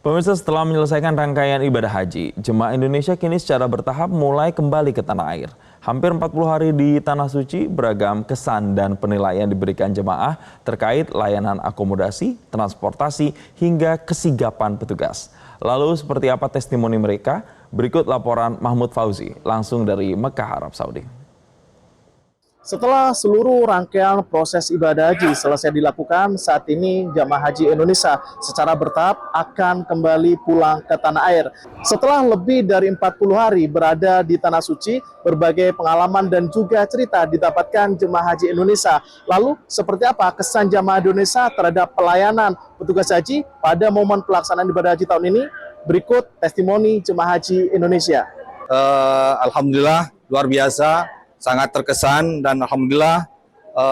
Pemirsa, setelah menyelesaikan rangkaian ibadah haji, jemaah Indonesia kini secara bertahap mulai kembali ke tanah air. Hampir 40 hari di Tanah Suci, beragam kesan dan penilaian diberikan jemaah terkait layanan akomodasi, transportasi, hingga kesigapan petugas. Lalu seperti apa testimoni mereka? Berikut laporan Mahmud Fauzi, langsung dari Mekah, Arab Saudi. Setelah seluruh rangkaian proses ibadah haji selesai dilakukan, saat ini jamaah haji Indonesia secara bertahap akan kembali pulang ke tanah air. Setelah lebih dari 40 hari berada di Tanah Suci, berbagai pengalaman dan juga cerita didapatkan jemaah haji Indonesia. Lalu, seperti apa kesan jamaah Indonesia terhadap pelayanan petugas haji pada momen pelaksanaan ibadah haji tahun ini? Berikut testimoni jemaah haji Indonesia. Alhamdulillah, luar biasa. Sangat terkesan dan alhamdulillah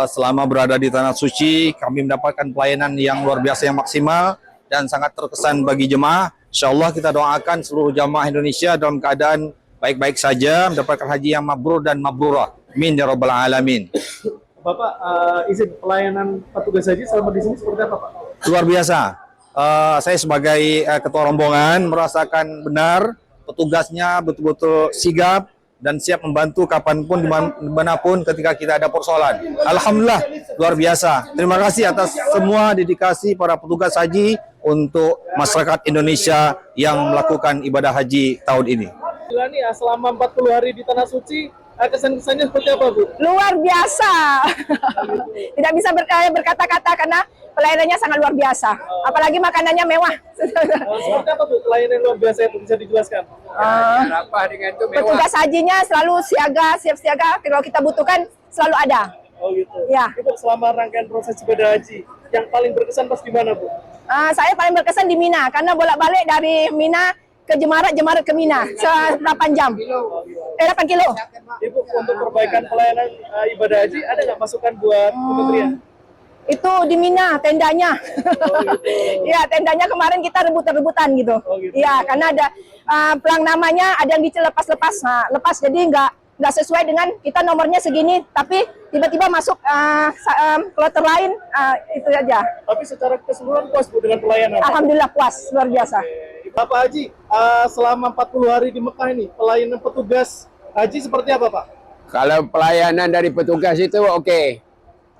selama berada di Tanah Suci kami mendapatkan pelayanan yang luar biasa yang maksimal dan sangat terkesan bagi jemaah. Insyaallah kita doakan seluruh jemaah Indonesia dalam keadaan baik-baik saja, mendapatkan haji yang mabrur dan mabrurah. Amin ya rabbal alamin. Bapak, izin pelayanan petugas haji selama di sini seperti apa, Pak? Luar biasa. Saya sebagai ketua rombongan merasakan benar petugasnya betul-betul sigap dan siap membantu kapanpun, dimanapun ketika kita ada persoalan. Alhamdulillah, luar biasa. Terima kasih atas semua dedikasi para petugas haji untuk masyarakat Indonesia yang melakukan ibadah haji tahun ini. Selama 40 hari di Tanah Suci, kesan-kesannya seperti apa, Bu? Luar biasa. Tidak bisa berkata-kata karena pelayanannya sangat luar biasa. Apalagi makanannya mewah. Seperti apa, Bu, pelayanan luar biasa itu bisa dijelaskan? Petugas hajinya selalu siap siaga. Kalau kita butuhkan selalu ada. Oh gitu. Ya. Ibu, selama rangkaian proses ibadah haji, yang paling berkesan pas di mana, Bu? Saya paling berkesan di Mina karena bolak-balik dari Mina ke Jemarat ke Mina 8 jam. 8 kilo. Ibu, untuk perbaikan pelayanan ibadah haji, ada nggak masukan buat kementerian? Itu di Mina tendanya. Ya, tendanya kemarin kita rebut-rebutan gitu. Iya, karena ada pelang namanya ada yang dilepas-lepas. Nah, lepas jadi nggak sesuai dengan kita nomornya segini, tapi tiba-tiba masuk kloter lain, itu aja. Tapi secara keseluruhan puas, Bu, dengan pelayanan? Alhamdulillah puas, luar biasa. Bapak Haji, selama 40 hari di Mekah ini, pelayanan petugas haji seperti apa, Pak? Kalau pelayanan dari petugas itu oke.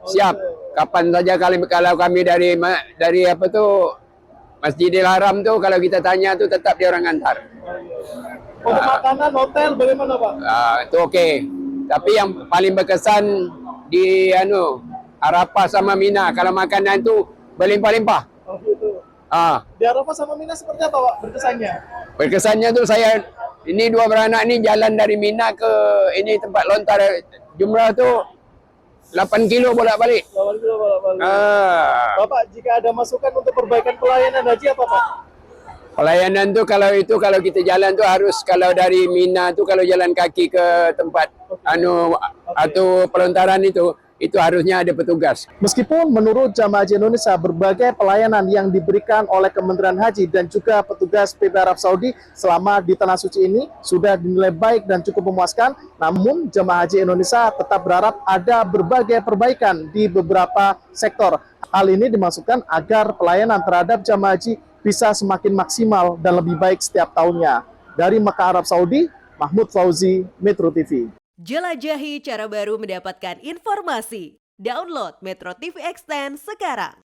Siap. Kapan saja kalau kami dari apa tuh Masjidil Haram tuh kalau kita tanya tuh tetap dia orang antar. Untuk makanan, hotel bagaimana, Pak? Itu oke. Tapi yang paling berkesan di Arafah sama Mina, kalau makanan tuh berlimpah-limpah. Oh gitu. Di Arafah sama Mina seperti apa, Pak, berkesannya? Berkesannya tuh saya ini dua beranak ini jalan dari Mina ke ini tempat lontar jumrah tuh 8 kilo bolak-balik. 8 kilo bolak-balik. Bapak, jika ada masukan untuk perbaikan pelayanan haji apa, Pak? Pelayanan tuh kalau kita jalan tuh harus kalau dari Mina tuh kalau jalan kaki ke tempat atau pelontaran itu harusnya ada petugas. Meskipun menurut jamaah haji Indonesia berbagai pelayanan yang diberikan oleh Kementerian Haji dan juga petugas PP Arab Saudi selama di Tanah Suci ini sudah dinilai baik dan cukup memuaskan, namun jamaah haji Indonesia tetap berharap ada berbagai perbaikan di beberapa sektor. Hal ini dimaksudkan agar pelayanan terhadap jamaah haji bisa semakin maksimal dan lebih baik setiap tahunnya. Dari Mekah, Arab Saudi, Mahmud Fauzi, Metro TV. Jelajahi cara baru mendapatkan informasi. Download Metro TV Extend sekarang.